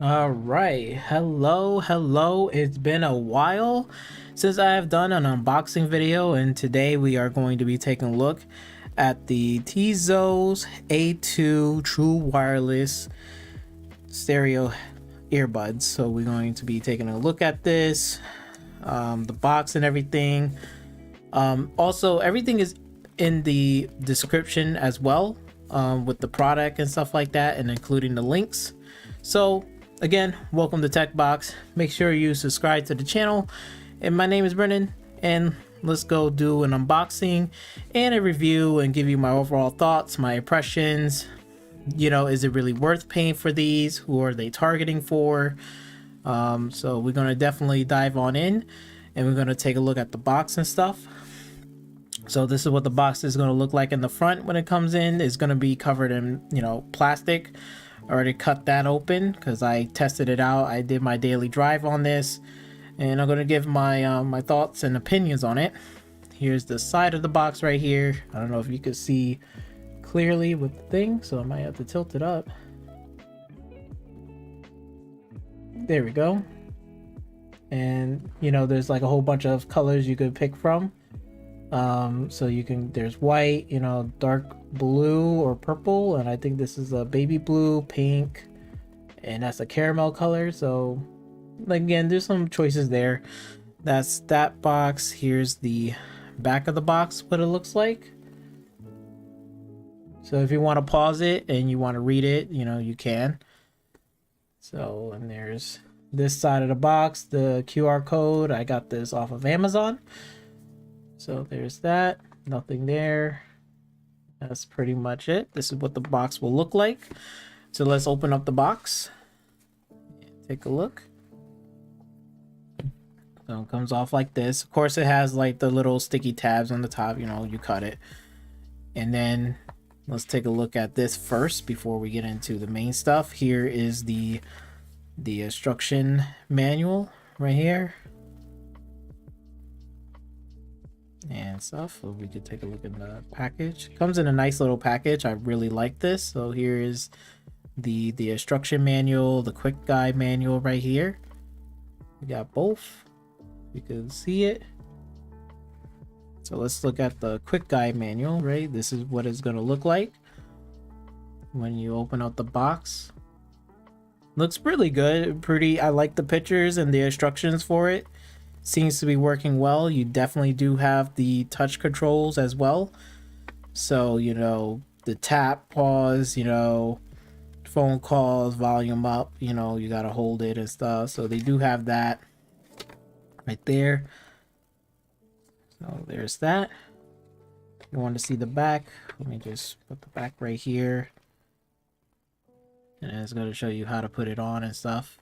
All right, hello. It's been a while since I have done an unboxing video, and today we are going to be taking a look at the TOZO A2 true wireless stereo earbuds. So we're going to be taking a look at this, the box and everything. Also, everything is in the description as well, with the product and stuff like that, and including the links. So again, welcome to Tech Box. Make sure you subscribe to the channel, and my name is Brennan, and let's go do an unboxing and a review and give you my overall thoughts, my impressions. You know, is it really worth paying for these? Who are they targeting for? So we're going to definitely dive on in, and we're going to take a look at the box and stuff. So this is what the box is going to look like in the front when it comes in. It's going to be covered in, you know, plastic. I already cut that open because I tested it out. I did my daily drive on this, and I'm going to give my my thoughts and opinions on it. Here's the side of the box right here. I don't know if you can see clearly with the thing, so I might have to tilt it up. There we go. And you know, there's like a whole bunch of colors you could pick from. So you can, there's white, you know, dark blue or purple, and I think this is a baby blue, pink, and that's a caramel color. So like, again, there's some choices there. That's that box. Here's the back of the box, what it looks like. So if you want to pause it and you want to read it, you know, you can. So, and there's this side of the box, the QR code. I got this off of Amazon. So there's that, nothing there. That's pretty much it. This is what the box will look like. So let's open up the box and take a look. So it comes off like this. Of course, it has like the little sticky tabs on the top, you know, you cut it. And then let's take a look at this first before we get into the main stuff. Here is the instruction manual right here and stuff. So we could take a look at the package. Comes in a nice little package. I really like this. So here is the instruction manual, the quick guide manual right here. We got both. You can see it. So let's look at the quick guide manual, right? This is what it's going to look like when you open up the box. Looks really good. I like the pictures and the instructions for it. Seems to be working well. You definitely do have the touch controls as well. So, you know, the tap, pause, you know, phone calls, volume up, you know, you got to hold it and stuff. So they do have that right there. So there's that. You want to see the back? Let me just put the back right here. And it's going to show you how to put it on and stuff.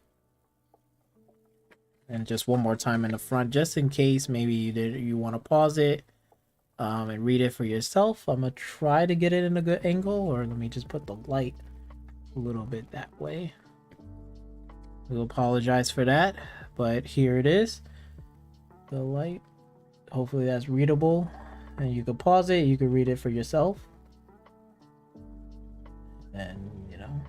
And just one more time in the front, just in case maybe you want to pause it and read it for yourself. I'm going to try to get it in a good angle, or let me just put the light a little bit that way. We'll apologize for that, but here it is. The light. Hopefully that's readable, and you can pause it, you can read it for yourself, and you know,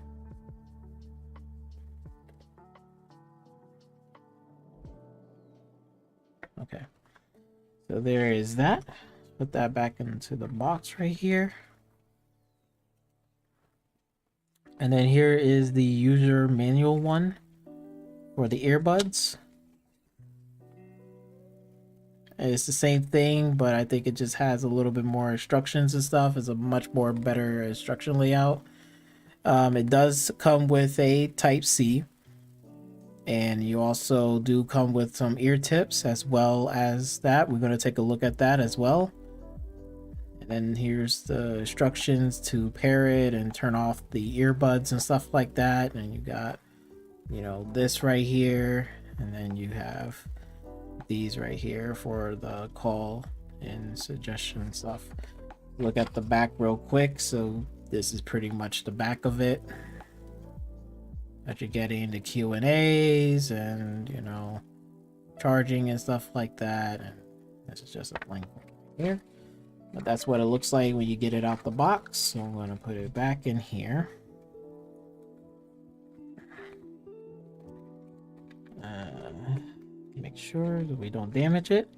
okay, so there is that. Put that back into the box right here, and then here is the user manual one for the earbuds. It's the same thing, but I think it just has a little bit more instructions and stuff. It's a much more better instruction layout. It does come with a Type-C, and you also do come with some ear tips as well as that. We're going to take a look at that as well. And then here's the instructions to pair it and turn off the earbuds and stuff like that. And you got, you know, this right here, and then you have these right here for the call and suggestion stuff. Look at the back real quick. So this is pretty much the back of it, that you're getting the Q&As and, you know, charging and stuff like that. And this is just a blank here, but that's what it looks like when you get it out the box. So I'm going to put it back in here. Make sure that we don't damage it.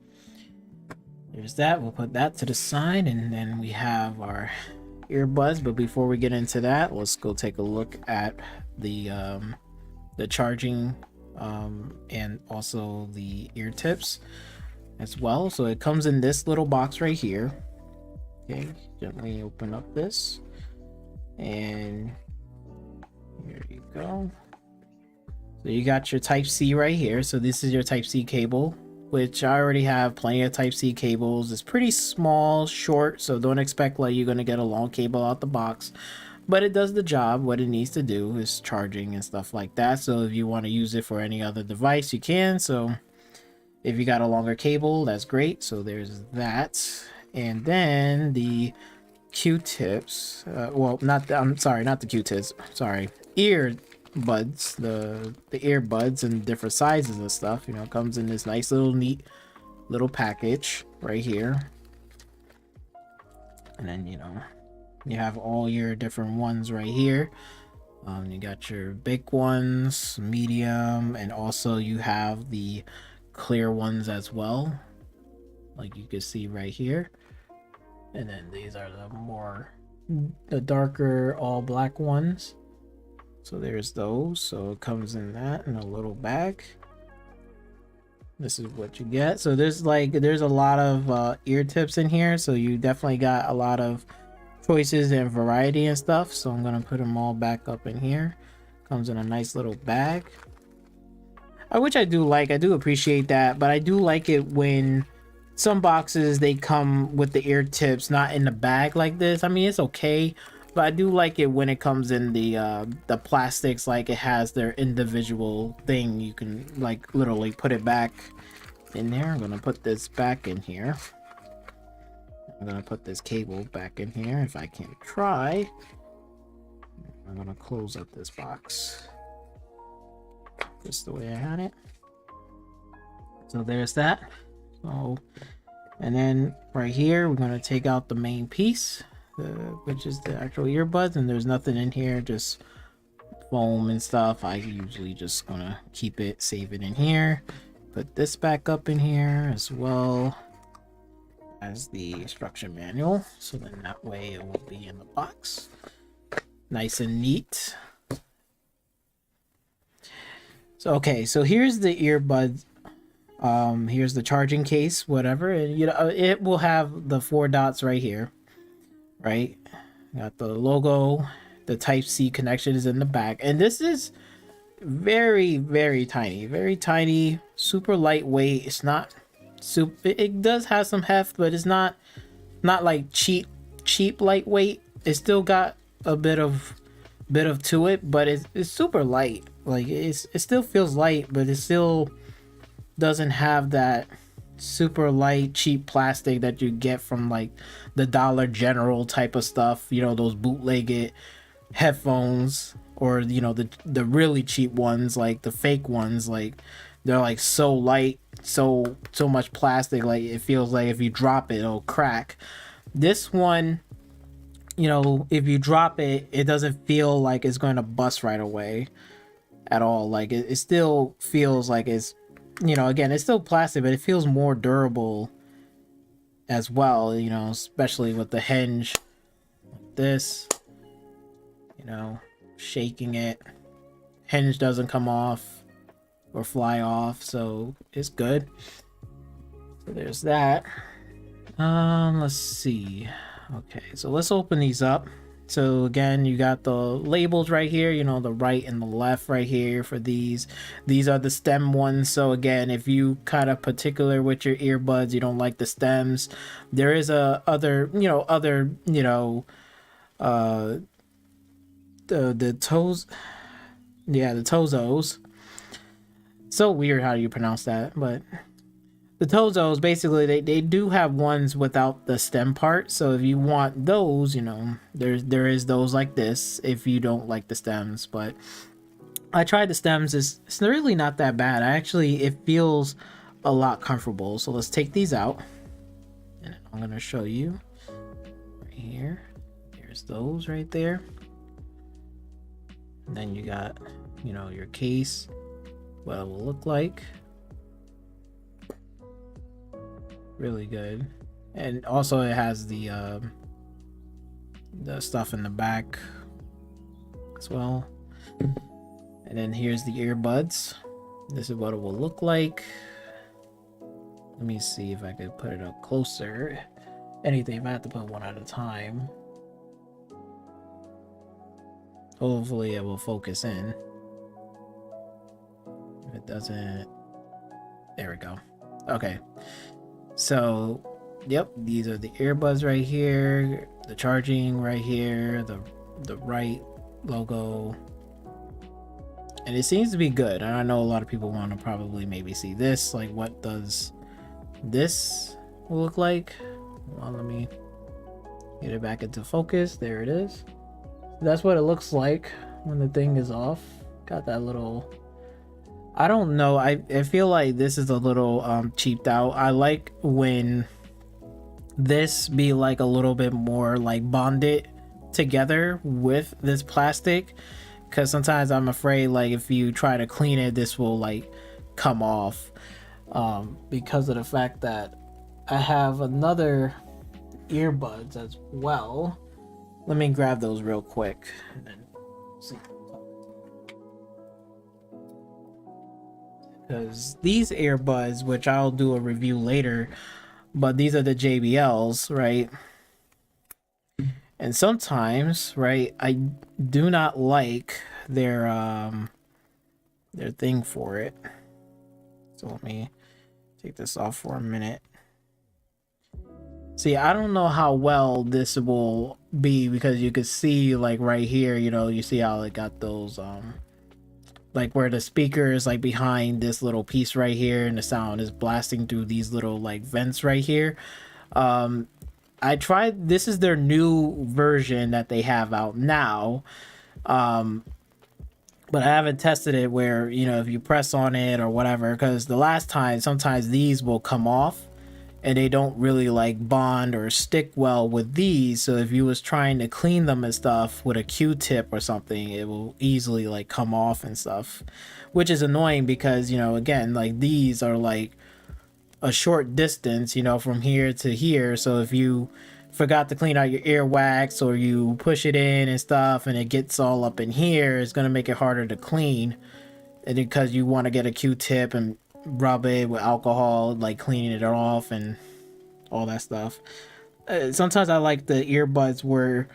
There's that. We'll put that to the side, and then we have our earbuds. But before we get into that, let's go take a look at the charging and also the ear tips as well. So it comes in this little box right here. Okay, gently open up this, and here you go. So you got your Type-C right here. So this is your Type-C cable, which I already have plenty of Type-C cables. It's pretty small, short, so don't expect like you're gonna get a long cable out the box, but it does the job. What it needs to do is charging and stuff like that. So if you want to use it for any other device, you can. So if you got a longer cable, that's great. So there's that. And then the Q-tips, well, I'm sorry, not the Q-tips, sorry, earbuds, the earbuds in different sizes and stuff. You know, it comes in this nice little neat little package right here. And then, you know, you have all your different ones right here. You got your big ones, medium, and also you have the clear ones as well, like you can see right here. And then these are the darker all black ones. So there's those. So it comes in that in a little bag. This is what you get. So there's a lot of ear tips in here. So you definitely got a lot of choices and variety and stuff. So I'm gonna put them all back up in here. Comes in a nice little bag. Which I do appreciate that, but I do like it when some boxes they come with the ear tips not in the bag like this. I mean, it's okay, but I do like it when it comes in the plastics, like it has their individual thing. You can like literally put it back in there. I'm gonna put this back in here. I'm gonna put this cable back in here if I can try. I'm gonna close up this box just the way I had it. So there's that. So, and then right here, we're gonna take out the main piece, which is the actual earbuds, and there's nothing in here, just foam and stuff. I usually just gonna keep it, save it in here. Put this back up in here as well as the instruction manual, so then that way it will be in the box, nice and neat. So okay, so here's the earbuds. Here's the charging case, whatever, and you know it will have the 4 dots right here, right? Got the logo, the Type-C connection is in the back, and this is very, very tiny, super lightweight. It's not super, it does have some heft, but it's not like cheap lightweight. It still got a bit of to it, but it's super light. Like it still feels light, but it still doesn't have that super light cheap plastic that you get from like the Dollar General type of stuff, you know, those bootlegged headphones, or you know the really cheap ones, like the fake ones. Like they're like so light, so much plastic, like it feels like if you drop it, it'll crack. This one, you know, if you drop it, it doesn't feel like it's going to bust right away at all. Like it still feels like it's, you know, again, it's still plastic, but it feels more durable as well, you know, especially with the hinge like this, you know, shaking it, hinge doesn't come off or fly off, so it's good. So there's that. Let's see. Okay, so let's open these up. So again, you got the labels right here, you know, the right and the left right here for these are the stem ones. So again, if you kind of particular with your earbuds, you don't like the stems, there is a other the toes, yeah, the TOZOs. So weird how you pronounce that, but the TOZOs, basically they do have ones without the stem part. So if you want those, you know, there is those like this if you don't like the stems. But I tried the stems, it's really not that bad. It feels a lot comfortable. So let's take these out, and I'm gonna show you right here. There's those right there. And then you got, you know, your case, what it will look like. Really good. And also it has the stuff in the back as well. And then here's the earbuds. This is what it will look like. Let me see if I could put it up closer. Anything, if I have to put one at a time. Hopefully it will focus in. If it doesn't, there we go. Okay. So, yep, these are the earbuds right here, the charging right here, the right logo, and it seems to be good. And I know a lot of people want to probably maybe see this, like what does this look like? Well, let me get it back into focus. There it is. That's what it looks like when the thing is off. Got that little, I don't know, I feel like this is a little cheaped out. I like when this be like a little bit more like bonded together with this plastic, because sometimes I'm afraid like if you try to clean it, this will like come off, because of the fact that I have another earbuds as well. Let me grab those real quick and then see. Because these earbuds, which I'll do a review later, but these are the JBLs, right? And sometimes, right, I do not like their thing for it. So let me take this off for a minute. See, I don't know how well this will be, because you could see like right here, you know, you see how it got those like where the speaker is like behind this little piece right here, and the sound is blasting through these little like vents right here. I tried, this is their new version that they have out now. But I haven't tested it where, you know, if you press on it or whatever, because the last time, sometimes these will come off and they don't really like bond or stick well with these. So if you was trying to clean them and stuff with a Q-tip or something, it will easily like come off and stuff, which is annoying because, you know, again, like these are like a short distance, you know, from here to here. So if you forgot to clean out your earwax or you push it in and stuff and it gets all up in here, it's going to make it harder to clean. And because you want to get a Q-tip and rub it with alcohol, like cleaning it off and all that stuff. Sometimes I like the earbuds where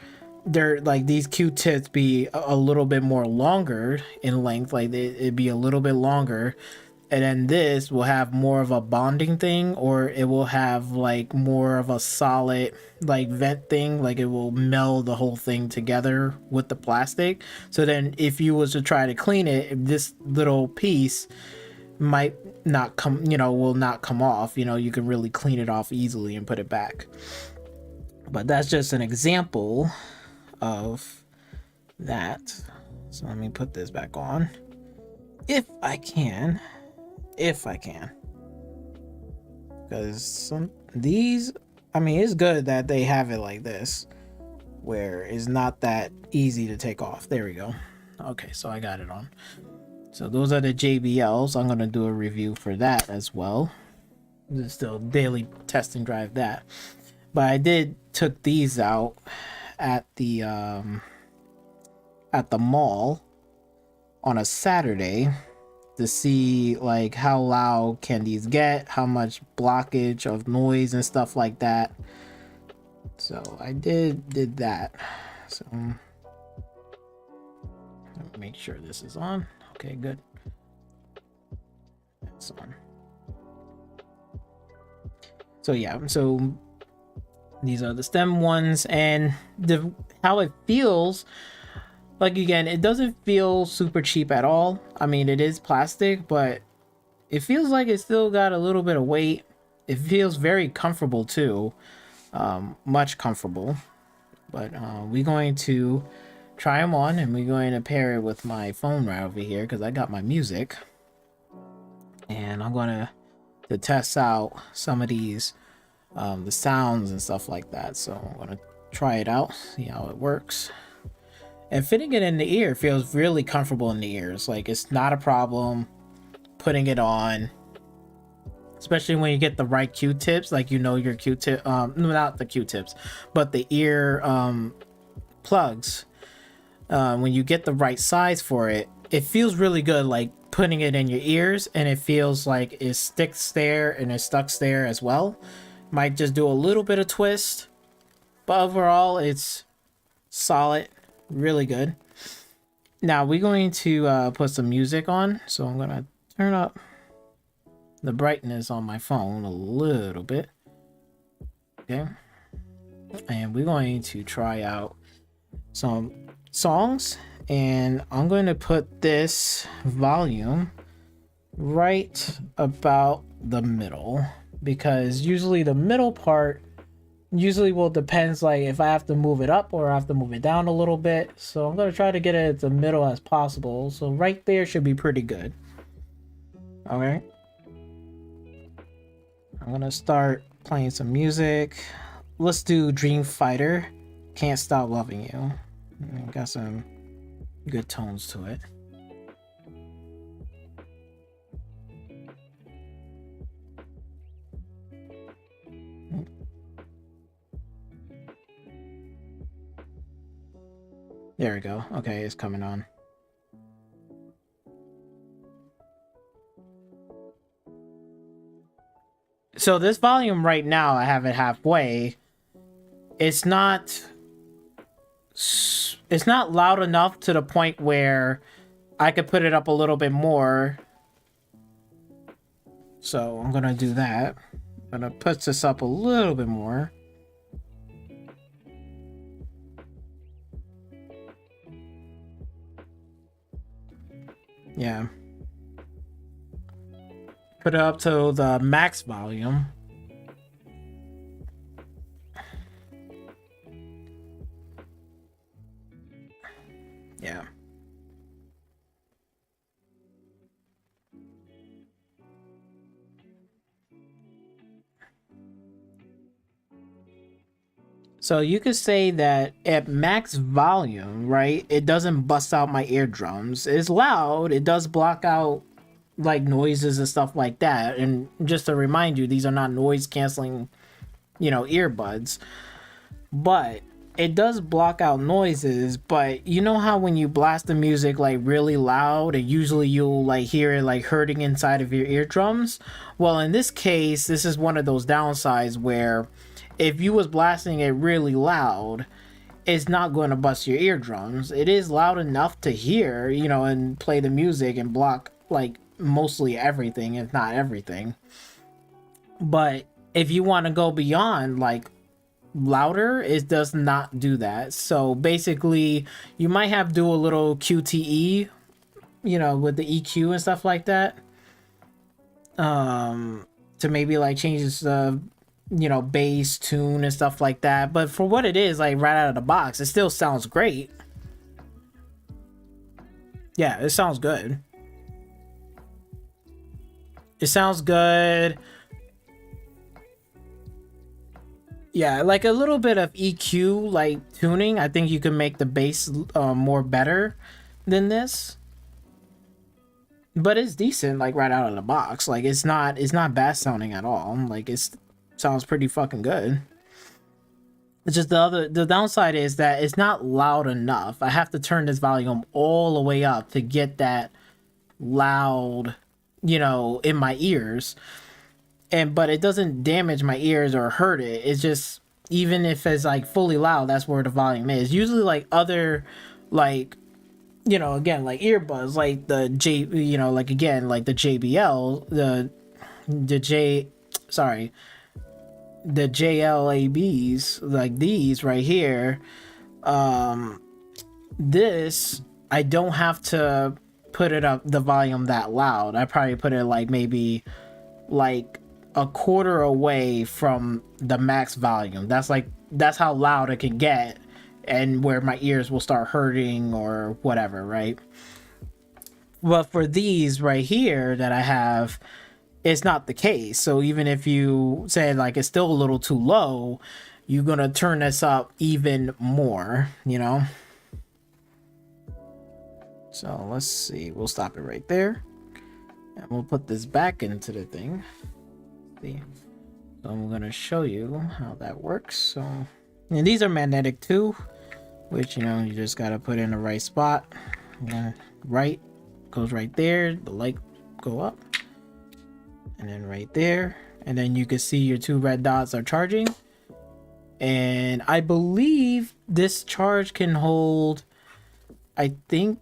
they're like these Q-tips be a little bit more longer in length, like it'd be a little bit longer, and then this will have more of a bonding thing, or it will have like more of a solid like vent thing, like it will meld the whole thing together with the plastic. So then if you was to try to clean it, this little piece might not come, you know, will not come off. You know, you can really clean it off easily and put it back. But that's just an example of that. So let me put this back on if I can, because some these, I mean, it's good that they have it like this where it's not that easy to take off. There we go. Okay, so I got it on. So those are the JBLs. I'm gonna do a review for that as well. Just still daily test and drive that. But I did took these out at the mall on a Saturday to see like how loud can these get, how much blockage of noise and stuff like that. So I did that. So let me make sure this is on. Okay, good. That's on. So yeah, so these are the stem ones, and the how it feels like, again, it doesn't feel super cheap at all. I mean, it is plastic, but it feels like it still got a little bit of weight. It feels very comfortable too, much comfortable. But we're going to try them on, and we're going to pair it with my phone right over here because I got my music, and I'm going to test out some of these the sounds and stuff like that. So I'm going to try it out, see how it works. And fitting it in the ear feels really comfortable in the ears. Like, it's not a problem putting it on, especially when you get the right Q-tips. Like, you know, your Q-tip, not the Q-tips, but the ear plugs. When you get the right size for it, it feels really good, like putting it in your ears, and it feels like it sticks there and it's stuck there as well. Might just do a little bit of twist, but overall it's solid, really good. Now we're going to put some music on, so I'm gonna turn up the brightness on my phone a little bit. Okay, and we're going to try out some songs, and I'm going to put this volume right about the middle, because usually the middle part usually will depends, like if I have to move it up or I have to move it down a little bit. So I'm going to try to get it at the middle as possible. So right there should be pretty good. All right, I'm going to start playing some music. Let's do Dream Fighter, Can't Stop Loving You. Got some good tones to it. There we go. Okay, it's coming on. So this volume right now, I have it halfway. It's not loud enough to the point where I could put it up a little bit more. So I'm gonna do that. I'm gonna put this up a little bit more. Yeah. Put it up to the max volume. So you could say that at max volume, right, it doesn't bust out my eardrums. It's loud, it does block out like noises and stuff like that. And just to remind you, these are not noise canceling, earbuds. But it does block out noises. But you know how when you blast the music like really loud, and usually you'll like hear it like hurting inside of your eardrums? Well, in this case, this is one of those downsides where if you was blasting it really loud, it's not going to bust your eardrums. It is loud enough to hear, and play the music and block like mostly everything, if not everything. But if you want to go beyond like louder, it does not do that. So basically, you might have to do a little QTE, with the EQ and stuff like that, to maybe like change the bass tune and stuff like that. But for what it is, like right out of the box, it still sounds great. Yeah, it sounds good. It sounds good. Yeah, like a little bit of EQ, like tuning. I think you can make the bass more better than this. But it's decent, like right out of the box. Like it's not bad sounding at all. Like it sounds pretty fucking good. It's just the downside is that it's not loud enough. I have to turn this volume all the way up to get that loud, in my ears. But it doesn't damage my ears or hurt it. It's just, even if it's like fully loud, that's where the volume is. Usually like other like, again, like earbuds, like the like again, like the JBL, the JLABs, like these right here. This, I don't have to put it up the volume that loud. I probably put it like maybe like a quarter away from the max volume. That's how loud it can get, and where my ears will start hurting or whatever, right? But for these right here that I have, it's not the case. So even if you say like it's still a little too low, you're gonna turn this up even more, So let's see, we'll stop it right there, and we'll put this back into the thing. See, so I'm gonna show you how that works. So, and these are magnetic too, which you just gotta put in the right spot. Right goes right there, the light go up, and then right there, and then you can see your two red dots are charging. And I believe this charge can hold, I think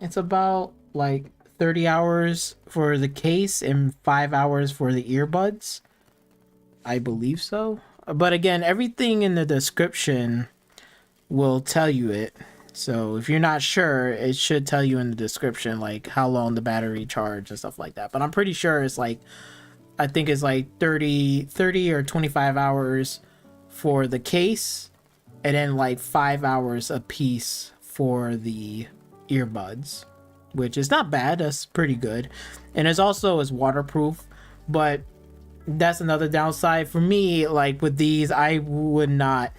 it's about like 30 hours for the case and 5 hours for the earbuds. I believe so. But again, everything in the description will tell you it. So if you're not sure, it should tell you in the description like how long the battery charge and stuff like that. But I'm pretty sure it's like, I think it's like 30 or 25 hours for the case, and then like 5 hours a piece for the earbuds, which is not bad. That's pretty good. And it's also is waterproof, but that's another downside for me. Like with these, I would not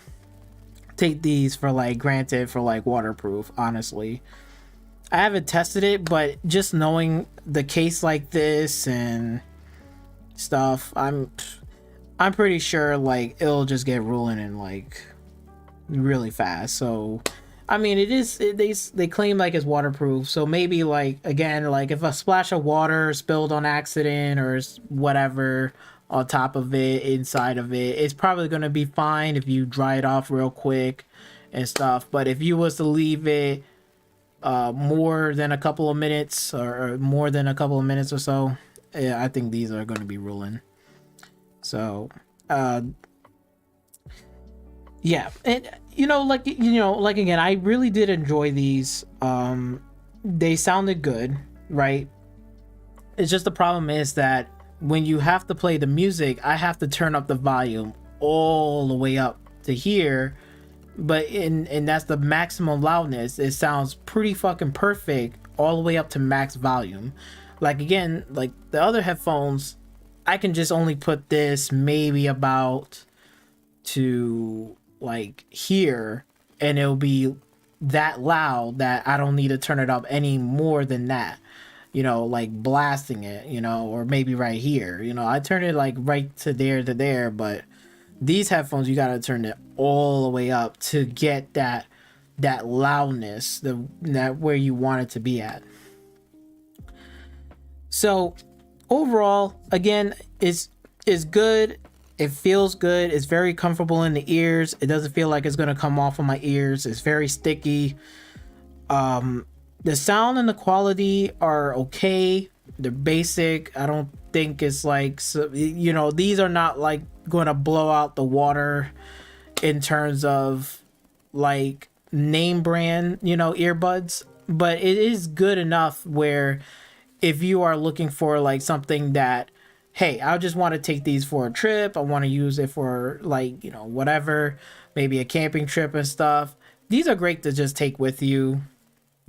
take these for like granted for like waterproof. Honestly, I haven't tested it, but just knowing the case like this and stuff, I'm pretty sure like it'll just get rolling in like really fast. So I mean, they claim like it's waterproof, so maybe like again, like if a splash of water spilled on accident or whatever on top of it, inside of it, it's probably gonna be fine if you dry it off real quick and stuff. But if you was to leave it more than a couple of minutes or more than a couple of minutes or so, yeah, I think these are gonna be ruling. So yeah, and like again, I really did enjoy these. They sounded good, right? It's just the problem is that when you have to play the music, I have to turn up the volume all the way up to here, but and that's the maximum loudness. It sounds pretty fucking perfect all the way up to max volume. Like again, like the other headphones, I can just only put this maybe about to like here, and it'll be that loud that I don't need to turn it up any more than that. Like blasting it, or maybe right here. I turn it like right to there, but these headphones you gotta turn it all the way up to get that loudness, that where you want it to be at. So overall, again, is good. It feels good. It's very comfortable in the ears. It doesn't feel like it's gonna come off of my ears. It's very sticky. The sound and the quality are okay. They're basic. I don't think it's like, these are not like going to blow out the water in terms of like name brand, earbuds, but it is good enough where if you are looking for like something that, hey, I just want to take these for a trip, I want to use it for like, whatever, maybe a camping trip and stuff, these are great to just take with you.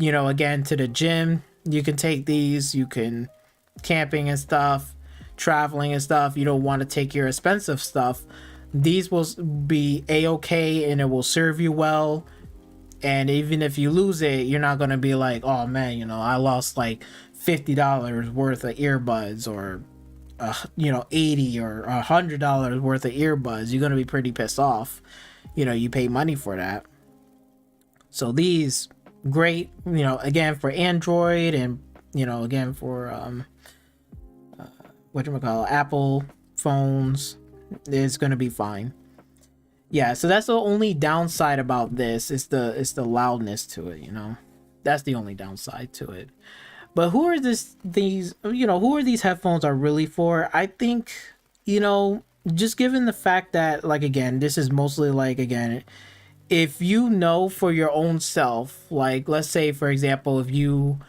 Again, to the gym, you can take these, you can camping and stuff, traveling and stuff. You don't want to take your expensive stuff. These will be a-okay and it will serve you well. And even if you lose it, you're not going to be like, oh man, I lost like $50 worth of earbuds, or, $80 or $100 worth of earbuds. You're going to be pretty pissed off. You pay money for that. So these, great, again, for Android, and again for Apple phones, it's gonna be fine. Yeah, so that's the only downside about this, is the loudness to it. That's the only downside to it. But who are these headphones are really for? I think, just given the fact that, like, again, this is mostly like, again, if for your own self, like, let's say, for example, if you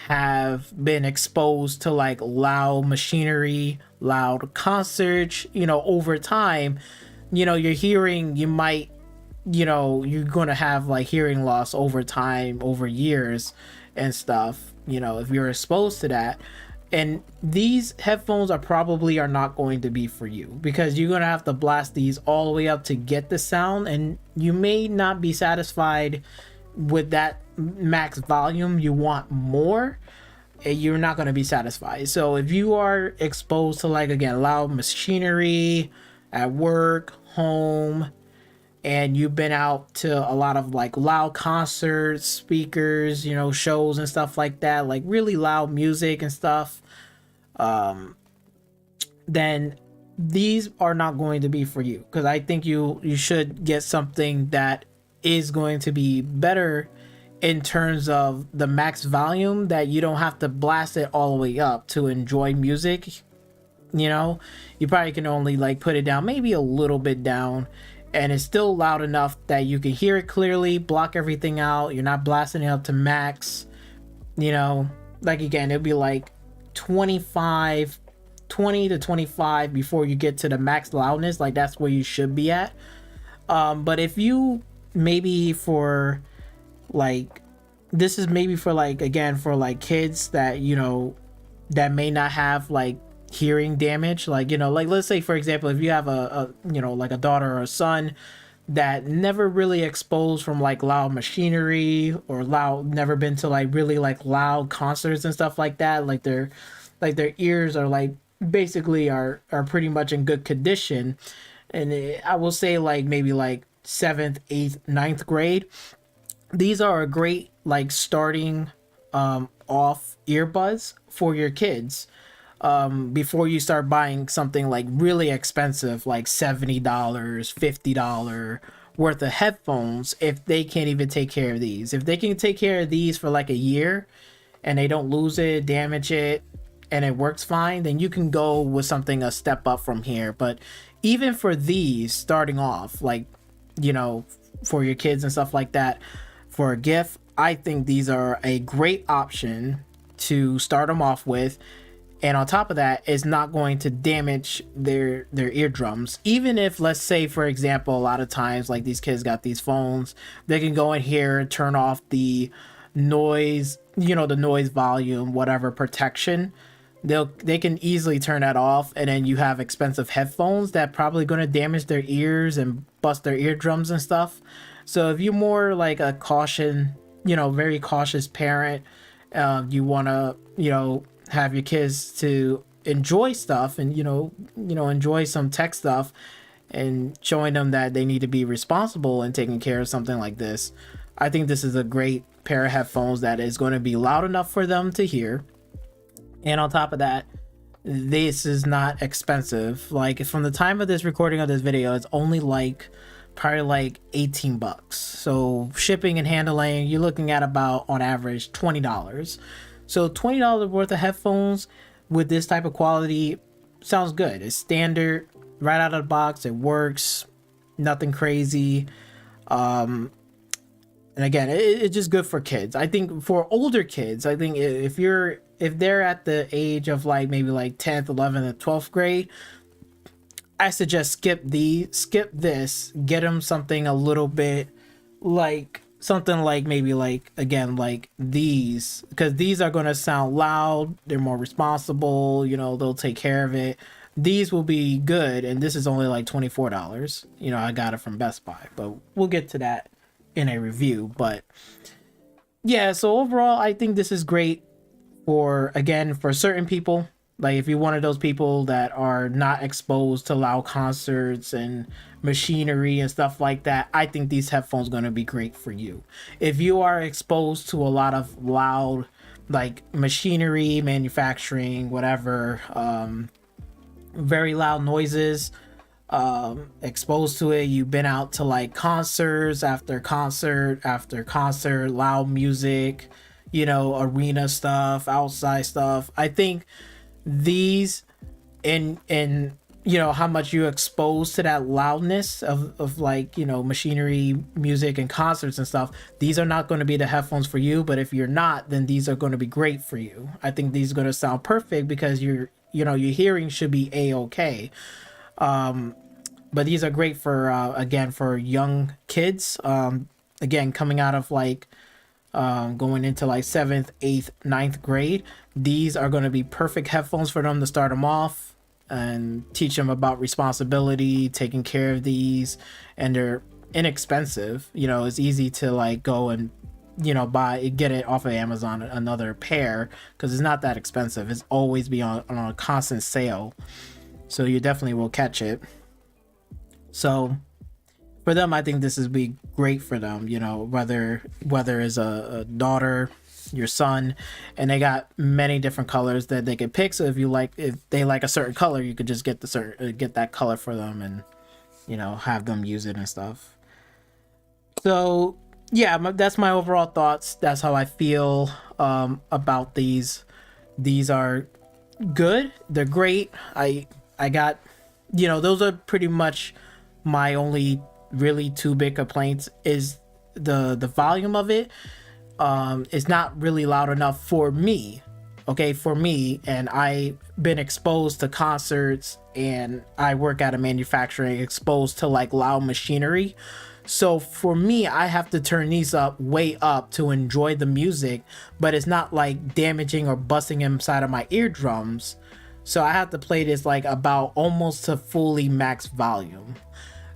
have been exposed to like loud machinery, loud concerts, over time, your hearing, you're going to have like hearing loss over time, over years and stuff, if you're exposed to that. And these headphones are not going to be for you, because you're going to have to blast these all the way up to get the sound, and you may not be satisfied with that max volume. You want more, and you're not going to be satisfied. So if you are exposed to, like, again, loud machinery at work, home, and you've been out to a lot of like loud concerts, speakers, shows and stuff like that, like really loud music and stuff, then these are not going to be for you, because I think you should get something that is going to be better in terms of the max volume, that you don't have to blast it all the way up to enjoy music. You probably can only like put it down maybe a little bit down, and it's still loud enough that you can hear it clearly, block everything out. You're not blasting it up to max. Like, again, it'll be like 20 to 25 before you get to the max loudness. Like, that's where you should be at. But if you maybe for like, this is maybe for like, again, for like kids that, that may not have like hearing damage, like, like, let's say, for example, if you have a like a daughter or a son that never really exposed from like loud machinery, or never been to like really like loud concerts and stuff like that, like their ears are like basically are pretty much in good condition, and I will say like maybe like 7th, 8th, 9th grade, these are a great like starting off earbuds for your kids, before you start buying something like really expensive, like $70, $50 worth of headphones. If they can't even take care of these, if they can take care of these for like a year and they don't lose it, damage it, and it works fine, then you can go with something a step up from here. But even for these starting off, like, for your kids and stuff like that, for a gift, I think these are a great option to start them off with. And on top of that, it's not going to damage their eardrums. Even if, let's say, for example, a lot of times, like, these kids got these phones, they can go in here and turn off the noise, the noise volume, whatever protection, they can easily turn that off, and then you have expensive headphones that probably going to damage their ears and bust their eardrums and stuff. So if you're more like a caution, very cautious parent, you want to have your kids to enjoy stuff and enjoy some tech stuff, and showing them that they need to be responsible and taking care of something like this. I think this is a great pair of headphones that is going to be loud enough for them to hear. And on top of that, this is not expensive. Like, from the time of this recording of this video, it's only probably like 18 bucks. So shipping and handling, you're looking at about, on average, $20. So $20 worth of headphones with this type of quality sounds good. It's standard, right out of the box. It works, nothing crazy. And again, it's just good for kids. I think for older kids, I think if they're at the age of maybe 10th, 11th, and 12th grade, I suggest skip this, get them something a little bit maybe these, because these are going to sound loud. They're more responsible, they'll take care of it. These will be good, and this is only $24. I got it from Best Buy, but we'll get to that in a review. But yeah, so overall, I think this is great for certain people. Like, if you're one of those people that are not exposed to loud concerts and machinery and stuff like that, I think these headphones are going to be great for you. If you are exposed to a lot of loud, machinery, manufacturing, whatever, very loud noises, exposed to it, you've been out to concerts after concert after concert, loud music, arena stuff, outside stuff, I think these, and how much you expose to that loudness of machinery, music, and concerts and stuff, these are not going to be the headphones for you. But if you're not, then these are going to be great for you. I think these are going to sound perfect because your hearing should be a-okay. But these are great for for young kids, coming out of going into 7th, 8th, 9th grade. These are going to be perfect headphones for them to start them off and teach them about responsibility, taking care of these. And they're inexpensive. It's easy to go and get it off of Amazon, another pair, because it's not that expensive. It's always be on a constant sale, so you definitely will catch it. So for them, I think this is be great for them, whether it's a daughter, your son, and they got many different colors that they could pick. So if they like a certain color, you could just get that color for them, and have them use it and stuff. So yeah, that's my overall thoughts. That's how I feel about these. These are good. They're great. I got, those are pretty much my only really two big complaints. Is the volume of it is not really loud enough for me. Okay, for me, and I've been exposed to concerts, and I work at a manufacturing, exposed to loud machinery. So for me, I have to turn these up way up to enjoy the music, but it's not damaging or busting inside of my eardrums. So I have to play this about almost to fully max volume.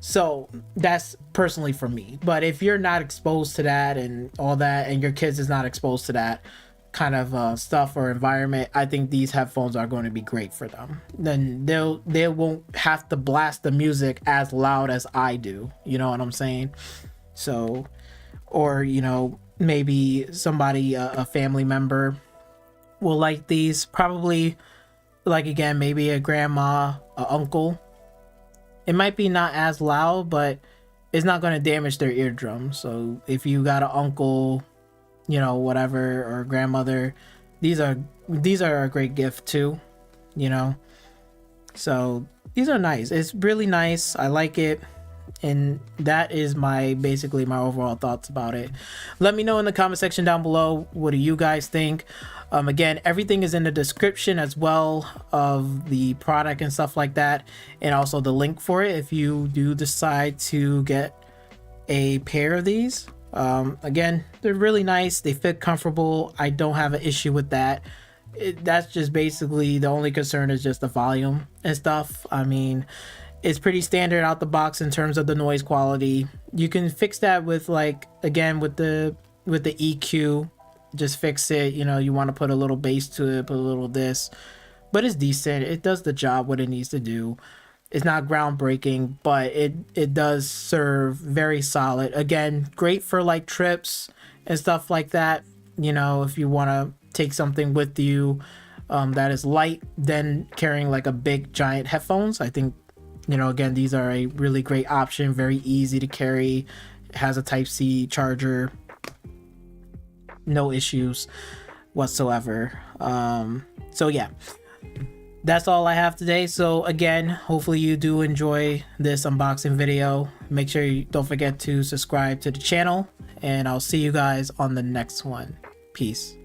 So that's personally for me. But if you're not exposed to that and all that, and your kids is not exposed to that kind of stuff or environment, I think these headphones are going to be great for them. Then they won't have to blast the music as loud as I do. You know what I'm saying? So, or maybe somebody, a family member, will like these. Probably maybe a grandma, a uncle. It might be not as loud, but it's not going to damage their eardrum. So if you got an uncle, whatever, or grandmother, these are a great gift too, so these are nice. It's really nice. I like it. And that is basically my overall thoughts about it. Let me know in the comment section down below, what do you guys think? Again, everything is in the description as well of the product and stuff like that, and also the link for it if you do decide to get a pair of these. Again, they're really nice. They fit comfortable. I don't have an issue with that. that's just basically the only concern is just the volume and stuff. I mean, it's pretty standard out the box in terms of the noise quality. You can fix that with, like, again, with the EQ, just fix it. You know, you want to put a little bass to it, put a little this, but it's decent. It does the job what it needs to do. It's not groundbreaking, but it does serve very solid. Again, great for like trips and stuff like that. You know, if you want to take something with you that is light, then carrying like a big giant headphones, I think, you know, again, these are a really great option. Very easy to carry. It has a Type-C charger. No issues whatsoever. So yeah, that's all I have today. So again, hopefully you do enjoy this unboxing video. Make sure you don't forget to subscribe to the channel, and I'll see you guys on the next one. Peace.